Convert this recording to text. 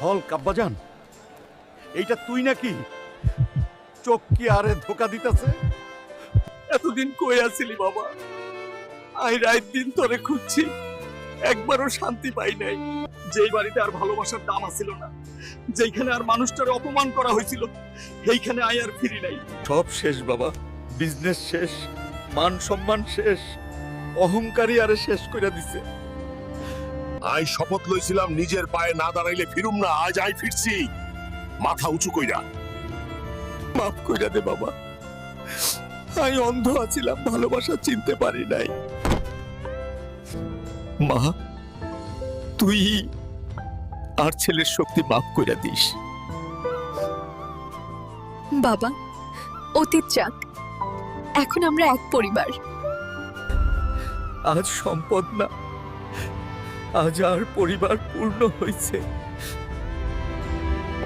হল্ক আব্বাজান, এইটা তুই নাকি? চোখ কি আরে ধোকা দিতেছে? এতদিন কই আছিলি বাবা? আই রাত দিন তোরে খুঁজছি, একবারও শান্তি পাই নাই। যেই বাড়িতে আর ভালোবাসার দাম আছিল না, যেখানে আর মানুষটার অপমান করা হয়েছিল, সেইখানে আই আর ফিরি নাই। সব শেষ বাবা, বিজনেস শেষ, মান সম্মান শেষ, অহংকারী আরে শেষ করে দিছে। আই শপথ লইছিলাম নিজের পায়ে না দাঁড়াইলে ফিরুম না, আজ আই ফিরছি মাথা উঁচু কইরা। মাফ কইরা দে বাবা, আমি অন্ধ আছিলাম, ভালোবাসা চিনতে পারি নাই। মা, তুই আর ছেলের শক্তি মাফ কইরা দিস। বাবা, অতীত যাক, এখন আমরা এক পরিবার। আজ সম্পদ না, আজ আর পরিবার পূর্ণ হইছে।